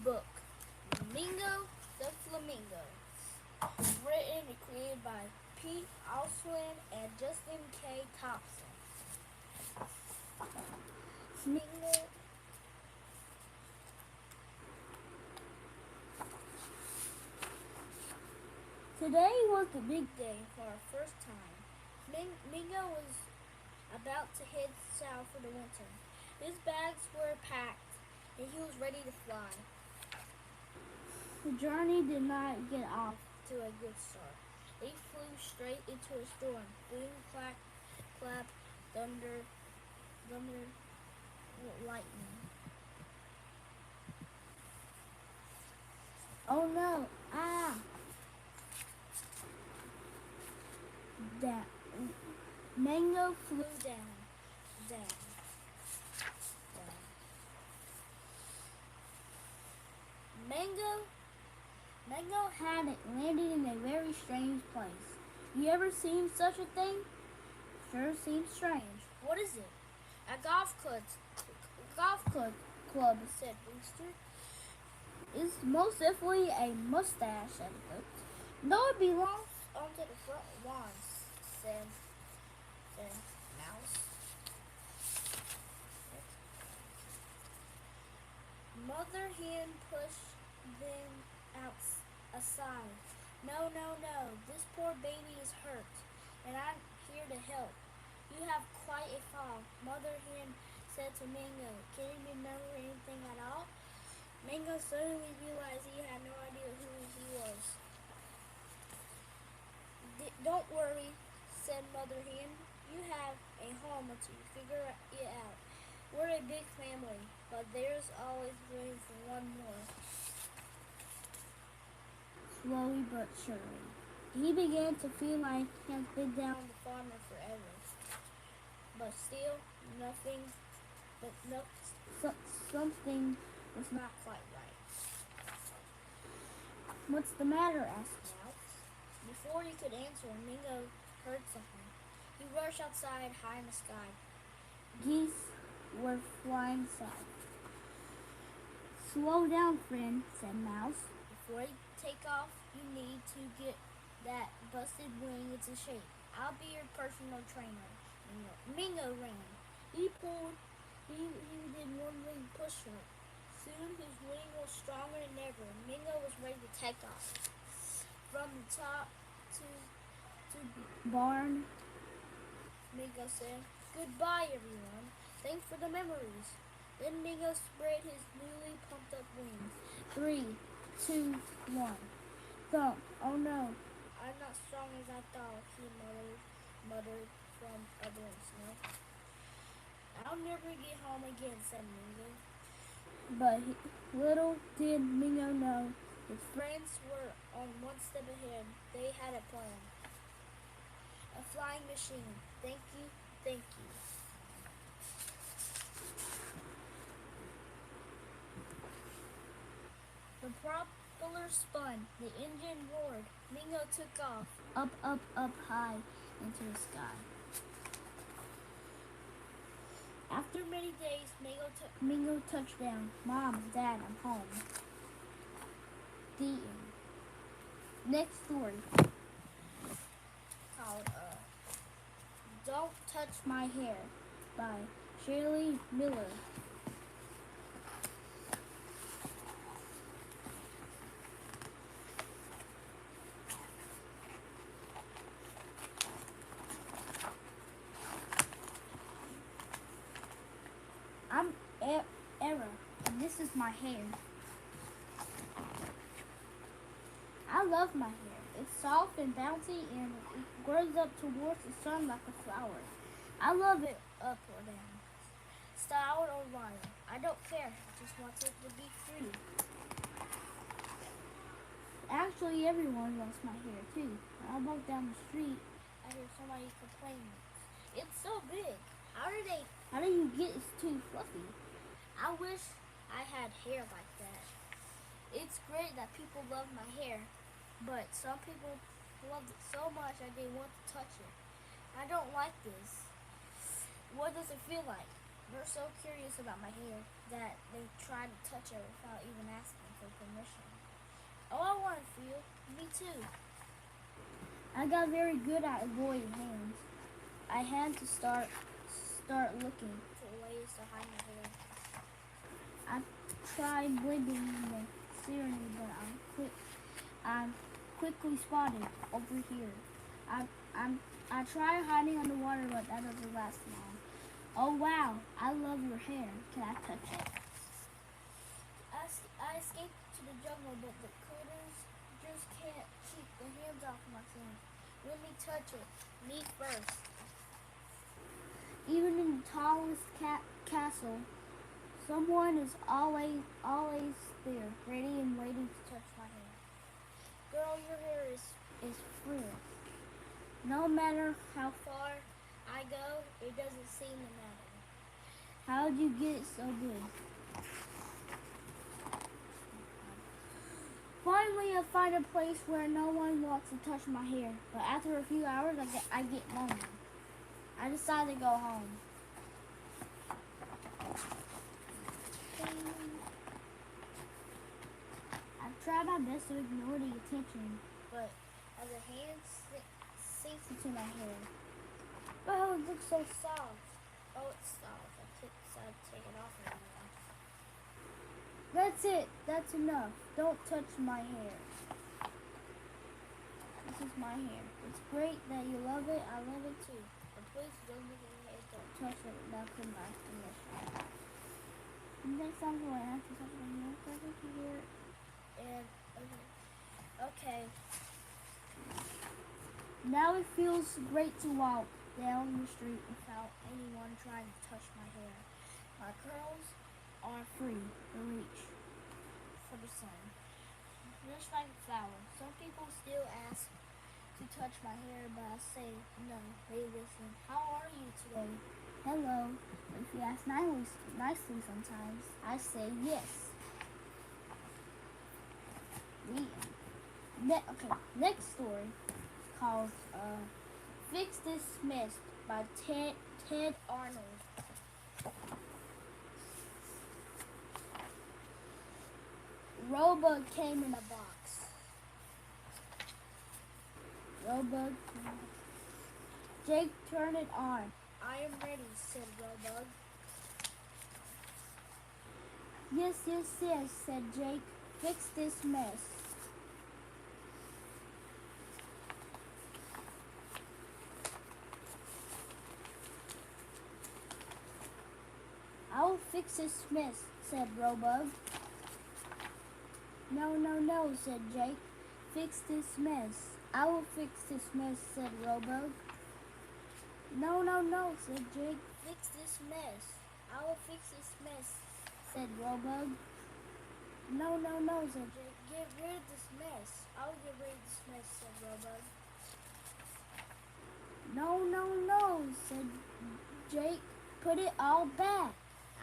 book, Mingo the Flamingo, written and created by Pete Oswald and Justin K. Thompson. Mingo. Today was the big day for our first time. Mingo was about to head south for the winter. His bags were packed and he was ready to fly. The journey did not get off to a good start. They flew straight into a storm. Boom, clap, clap, thunder, lightning. Oh no! Ah! That Mango flew down. Mango had it landed in a very strange place. You ever seen such a thing? Sure seems strange. What is it? A golf club, said Brewster. It's most definitely a mustache, said Goat. No, it belongs onto the front lawn, said Mouse. Mother Hen pushed them aside. No, this poor baby is hurt, and I'm here to help. You have quite a fall, Mother Hen said to Mango. Can you remember anything at all? Mango suddenly realized he had no idea who he was. Don't worry, said Mother Hen. You have a home until you figure it out. We're a big family, but there's always room for one more. Slowly but surely, he began to feel like he had been down the farmer forever. But still, something was not quite right. What's the matter? Asked Mouse. Before he could answer, Mingo heard something. He rushed outside, high in the sky. Geese were flying south. Slow down, friend, said Mouse. Before you take off, you need to get that busted wing into shape. I'll be your personal trainer. Mingo ran. He did one wing push-up. Soon his wing was stronger than ever. Mingo was ready to take off. From the top to barn, Mingo said, "Goodbye, everyone. Thanks for the memories." Then Mingo spread his newly pumped up wings. 3, 2, 1. Thump. Oh no. I'm not strong as I thought, he muttered from under the snow. I'll never get home again, said Mingo. But little did Mingo know his friends were on one step ahead. They had a plan. A flying machine. Thank you. The propeller spun. The engine roared. Mingo took off. Up high into the sky. After many days, Mingo touched down. Mom, Dad, I'm home. The end. Next story. Called Don't Touch My Hair by Shirley Miller. I'm Era, and this is my hair. I love my hair. It's soft and bouncy, and it grows up towards the sun like a flower. I love it up or down, styled or wild. I don't care. I just want it to be free. Actually, everyone loves my hair too. When I walk down the street, I hear somebody complaining. It's so big. How do you get it too fluffy? I wish I had hair like that. It's great that people love my hair, but some people love it so much that they want to touch it. I don't like this. What does it feel like? They're so curious about my hair that they try to touch it without even asking for permission. Oh, I want to feel. Me too. I got very good at avoiding hands. I had to start looking for ways to hide my hair. I tried blending in the scenery, but I'm quickly spotted over here. I tried hiding underwater, but that doesn't last long. Oh wow, I love your hair. Can I touch it? I escaped to the jungle, but the critters just can't keep their hands off my skin. Let me touch it. Me first. Even in the tallest castle, someone is always there, ready and waiting to touch my hair. Girl, your hair is free. No matter how far I go, it doesn't seem to matter. How'd you get it so good? Finally, I find a place where no one wants to touch my hair. But after a few hours, I get lonely. I decide to go home. I try my best to ignore the attention, but as a hand sinks into my hair. Oh, it looks so soft. Oh, it's soft. I can't decide to take it off anymore. That's it. That's enough. Don't touch my hair. This is my hair. It's great that you love it. I love it too. But please don't look at your hair. Don't touch it without my permission. Next time when I have to touch my hair, doesn't you hear it? And okay. Now it feels great to walk down the street without anyone trying to touch my hair. My curls are free to reach for the sun. Just like a flower. Some people still ask to touch my hair, but I say no. Hey, listen. How are you today? Hello. If you ask nicely sometimes, I say yes. Next story called Fix This Mess by Ted Arnold. Robug came in a box. Robug. Jake, turn it on. I am ready, said Robug. Yes, said Jake. Fix this mess. I'll fix this mess, said Robug. No, said Jake. Fix this mess. I will fix this mess, said Robug. No, said Jake. Fix this mess. I will fix this mess, said Robug. No, said Jake. Get rid of this mess. I'll get rid of this mess, said Robug. No, said Jake. Put it all back.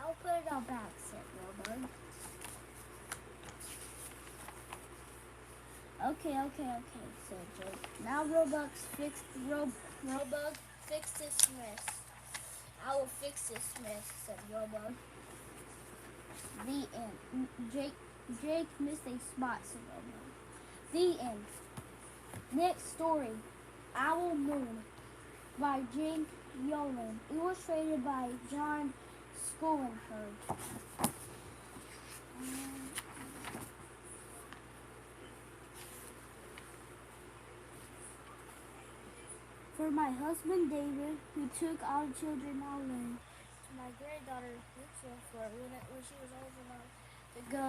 I'll put it all back, said Robug. Okay, said Jake. Now Robug fix this mess. I will fix this mess, said Robug. The end. Jake missed a spot, said Robug. The end. Next story. Owl Moon by Jake Yolen. Illustrated by John Scolenherd. For my husband David, who took all the children away. To my granddaughter Lisa, for when she was old enough to go.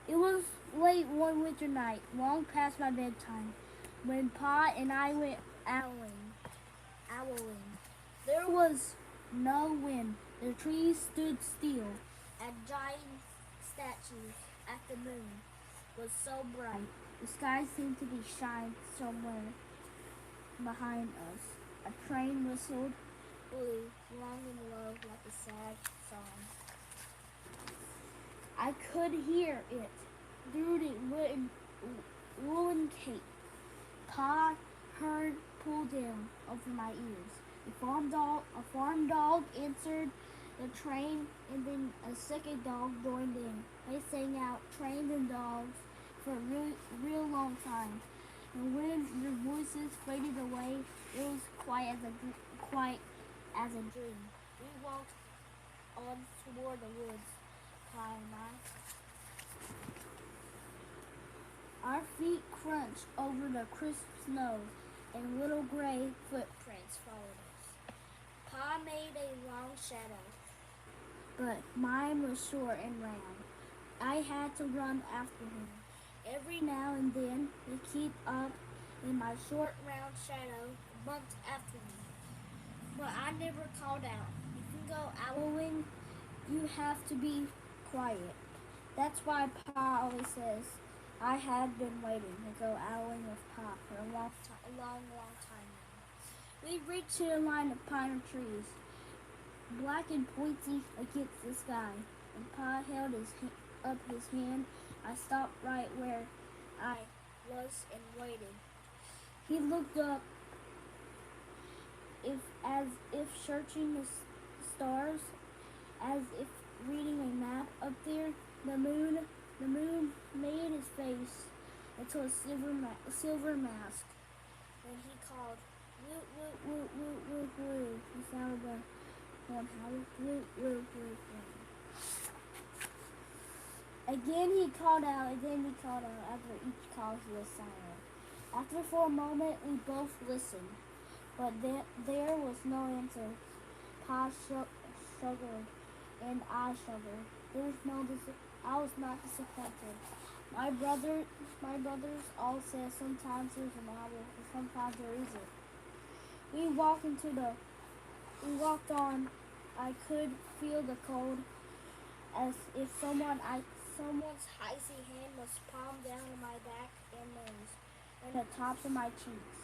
It was late one winter night, long past my bedtime, when Pa and I went owling. There was no wind. The trees stood still, and giant statues at the moon was so bright. The sky seemed to be shining somewhere behind us. A train whistled, blew long and low like a sad song. I could hear it through the woolen cape. Pa heard pulled down over my ears. A farm dog answered the train, and then a second dog joined in. They sang out trains and dogs for a real long time. And when their voices faded away, it was quiet as a dream. We walked on toward the woods, Pa and I. Our feet crunched over the crisp snow, and little gray footprints followed us. Pa made a long shadow, but mine was short and round. I had to run after him. Every now and then he'd keep up in my short round shadow bumped after me. But I never called out. If you go owling, you have to be quiet. That's why Pa always says I had been waiting to go owling with Pa for a long time now. We reached to a line of pine trees, black and pointy against the sky, and Pa held up his hand. I stopped right where I was and waited. He looked up, as if searching the stars, as if reading a map up there. The moon made his face into a silver mask. When he called, woo woo woo woo woo woo, he sounded the horn howled, woo woo woo woo. Again he called out, again he called out. After each call he was silent. After for a moment we both listened, but there was no answer. Pa struggled, and I struggled. I was not disappointed. My brothers all said sometimes there's an owl, and sometimes there isn't. We walked on. I could feel the cold, as if someone's icy hand was palmed down on my back and nose, and the tops of my cheeks.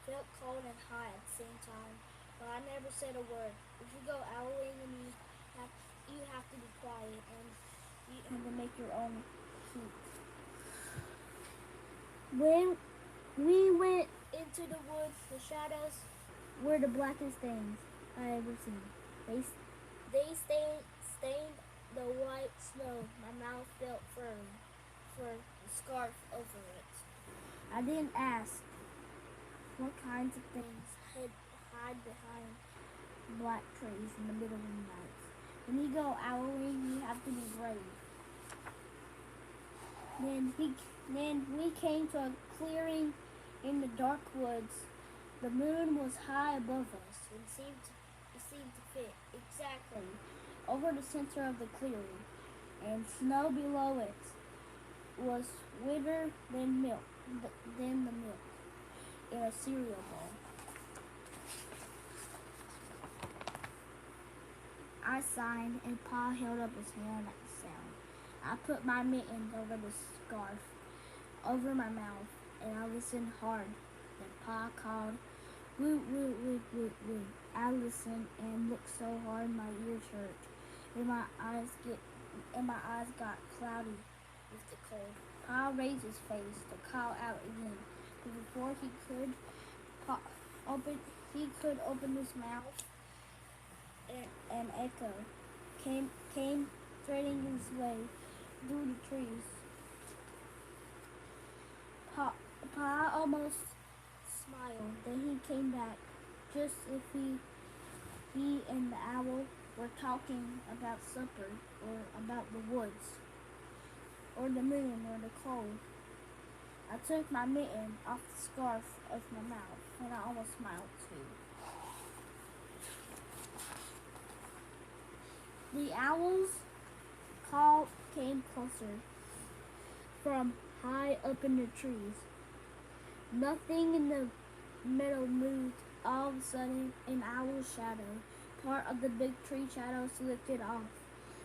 Felt cold and hot at the same time, but I never said a word. If you go owling, and you have to be quiet and to make your own heat. When we went into the woods, the shadows were the blackest things I ever seen. They stained the white snow. My mouth felt firm for a scarf over it. I didn't ask what kinds of things hide behind black trees in the middle of the night. When you go owling, you have to be brave. Then we came to a clearing in the dark woods. The moon was high above us and seemed to fit exactly over the center of the clearing, and snow below it was whiter than the milk in a cereal bowl. I sighed, and Pa held up his hand at the sound. I put my mittens over the scarf over my mouth, and I listened hard. Then Pa called, woo, woo, woo, woo, woo. I listened and looked so hard my ears hurt, and my eyes got cloudy with the cold. Pa raised his face to call out again, but before he could open his mouth, an echo came threading his way through the trees. Pa almost smiled. Then he came back, just if he and the owl were talking about supper, or about the woods, or the moon, or the cold. I took my mitten off the scarf of my mouth, and I almost smiled too. The owl's call came closer from high up in the trees. Nothing in the meadow moved. All of a sudden, an owl's shadow, part of the big tree shadows, lifted off.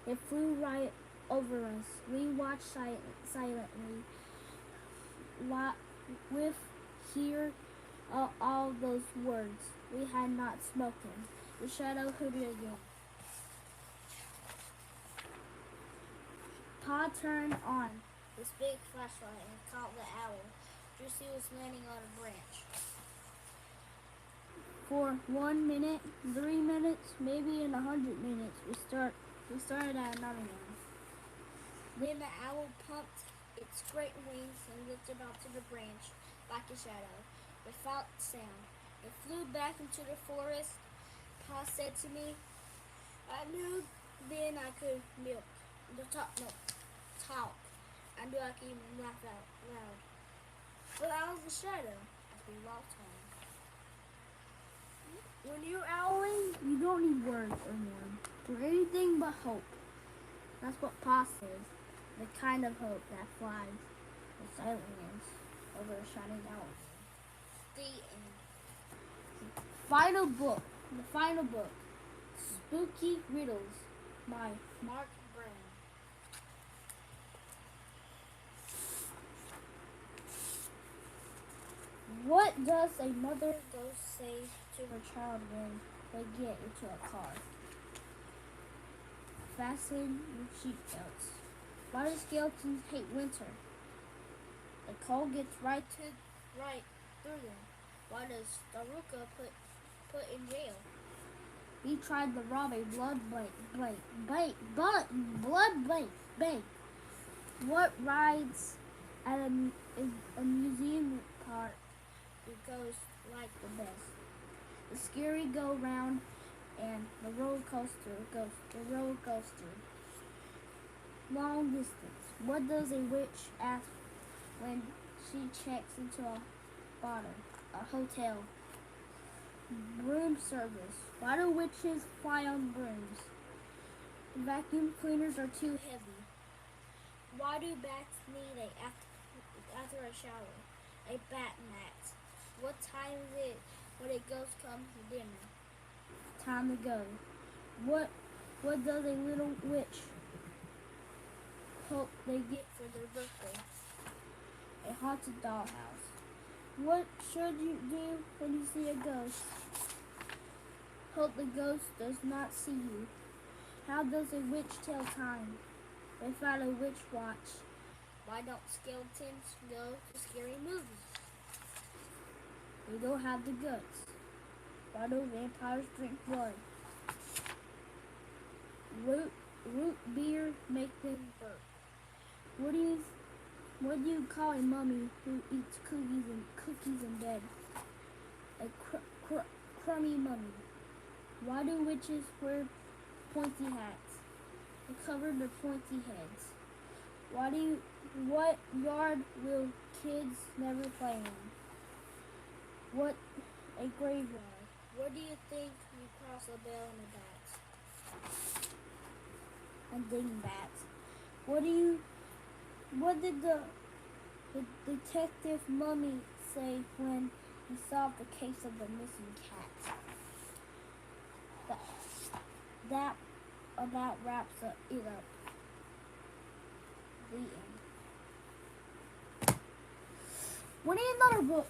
It flew right over us. We watched silently, with hear all those words we had not spoken. The shadow hooted again. Pa turned on his big flashlight and caught the owl just as he was landing on a branch. for 1 minute, 3 minutes, maybe in 100 minutes. We started at 9 a.m. Then the owl pumped its great wings and lifted onto the branch like a shadow, without sound. It flew back into the forest. Pa said to me, I knew then I could talk. I knew I could even laugh out loud. But I was a shadow, as we walked home. When you're owling, you don't need words or more. Or anything but hope. That's what Pa says. The kind of hope that flies with silence over a shining owl. The end. Final book. The final book. Spooky Riddles by Mark Brown. What does a mother ghost say to her child when they get into a car? Fasten your seatbelts. Why do skeletons hate winter? The cold gets right through them. Why does Daruka put in jail? He tried to rob a blood bank. What rides at a museum park do ghosts like the best? The scary go round and the roller coaster. Long distance. What does a witch ask when she checks into a hotel? Broom service. Why do witches fly on brooms? Vacuum cleaners are too heavy. Why do bats need after a shower? A bat mat. What time is it when a ghost comes for dinner? Time to go. What does a little witch hope they get for their birthday? A haunted dollhouse. What should you do when you see a ghost? Hope the ghost does not see you. How does a witch tell time? Without a witch watch. Why don't skeletons go to scary movies? They don't have the guts. Why do vampires drink blood? Root beer make them burp. What do you call a mummy who eats cookies in bed? A crummy mummy. Why do witches wear pointy hats? They cover their pointy heads. What yard will kids never play in? What a graveyard. Where do you think you cross a bell and a bat? And dingbats. What did the detective mummy say when he solved the case of the missing cat? That about wraps it up. The end. We need another book.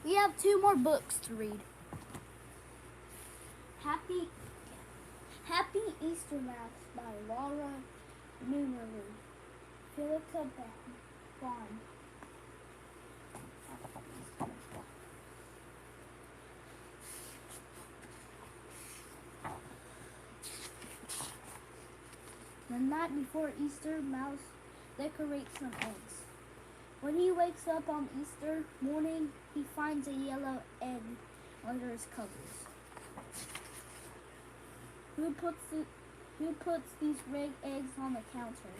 We have 2 more books to read. Happy Easter Mouse by Laura Numerly. Philippa Bond. The night before Easter, Mouse decorates some eggs. When he wakes up on Easter morning, he finds a yellow egg under his covers. Who puts these red eggs on the counter?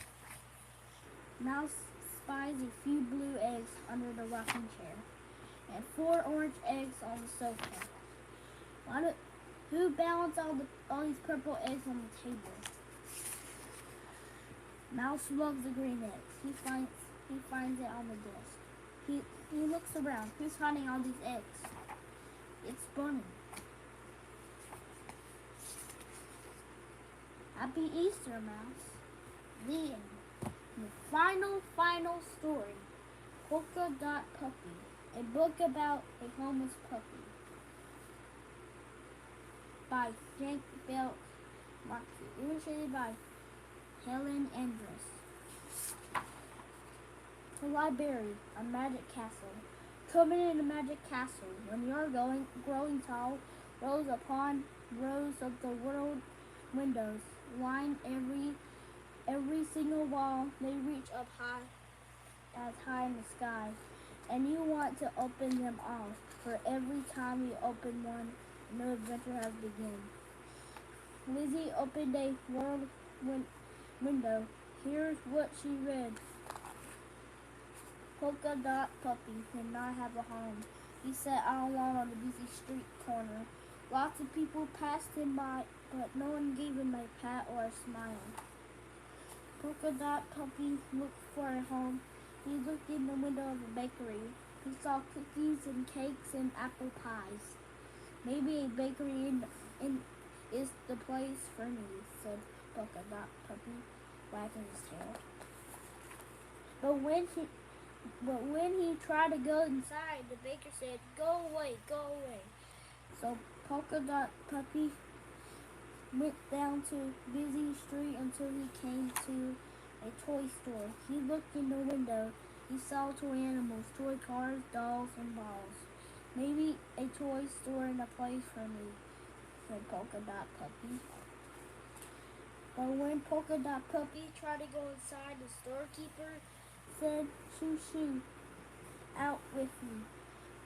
Mouse spies a few blue eggs under the rocking chair and 4 orange eggs on the sofa. Who balanced all these purple eggs on the table? Mouse loves the green eggs. He finds it on the desk. He looks around. Who's hiding all these eggs? It's Bunny. Happy Easter, Mouse. The end. The final story. Polka Dot Puppy. A book about a homeless puppy. by Frank Bell Markey. Illustrated by Helen Andrus. The library, a magic castle. Coming in a magic castle. When you're growing tall, rows upon rows of the world windows line every single wall. They reach up high in the sky, and you want to open them all. For every time you open one, a new adventure has begun. Lizzie opened a world window. Here's what she read. Polka Dot Puppy did not have a home. He sat all alone on the busy street corner. Lots of people passed him by, but no one gave him a pat or a smile. Polka Dot Puppy looked for a home. He looked in the window of a bakery. He saw cookies and cakes and apple pies. Maybe a bakery is the place for me, said Polka Dot Puppy, wagging his tail. But when he tried to go inside, the baker said, "Go away, go away." So Polka Dot Puppy went down to busy street until he came to a toy store. He looked in the window. He saw toy animals, toy cars, dolls, and balls. Maybe a toy store and a place for me, said Polka Dot Puppy. But when Polka Dot Puppy tried to go inside, the storekeeper said, "Shoo, shoo, out with you."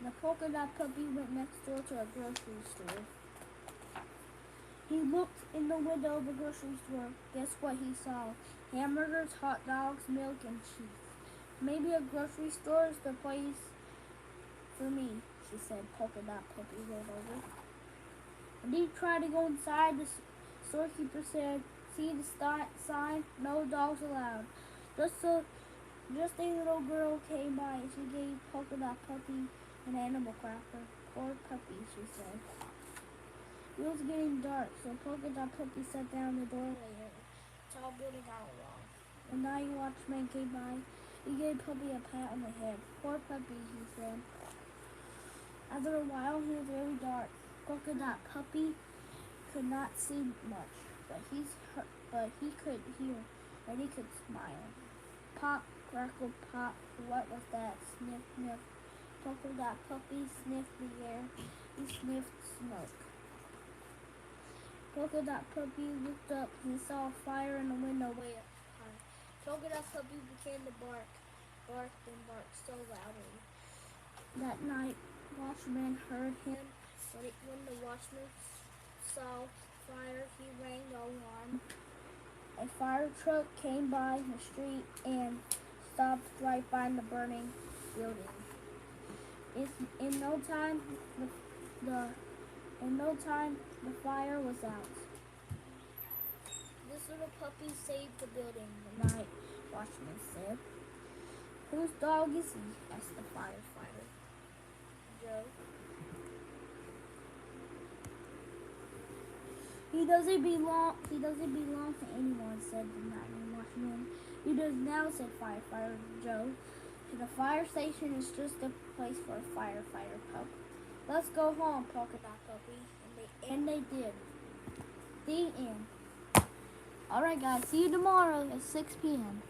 The Polka Dot Puppy went next door to a grocery store. He looked in the window of the grocery store. Guess what he saw? Hamburgers, hot dogs, milk, and cheese. Maybe a grocery store is the place for me, she said. Polka Dot Puppy rolled over. When he tried to go inside, the storekeeper said, "See the sign? No dogs allowed." Just a little girl came by and she gave Polka Dot Puppy an animal cracker. "Poor puppy," she said. It was getting dark, so Polka Dot Puppy sat down in the doorway of a tall building all alone. The night watchman came by. He gave Puppy a pat on the head. "Poor puppy," he said. After a while, it was very dark. Polka Dot Puppy could not see much, but he could hear, and he could smile. Pop, crackle, pop. What was that? Sniff, sniff. Polka Dot Puppy sniffed the air. He sniffed smoke. Polka Dot Puppy looked up. He saw a fire in the window way up high. Polka Dot Puppy began to bark and barked so loudly. That night, watchman heard him. When the watchman saw fire, he rang the alarm. A fire truck came by the street and stopped right by the burning building. In no time, the fire was out. This little puppy saved the building, the night watchman said. "Whose dog is he?" asked the firefighter. "Joe." He doesn't belong to anyone," said the night watchman. "He does now," said firefighter Joe. "The fire station is just a place for a firefighter pup. Let's go home, Polka Dot Puppy." And they did. The end. Alright guys, see you tomorrow at 6 p.m.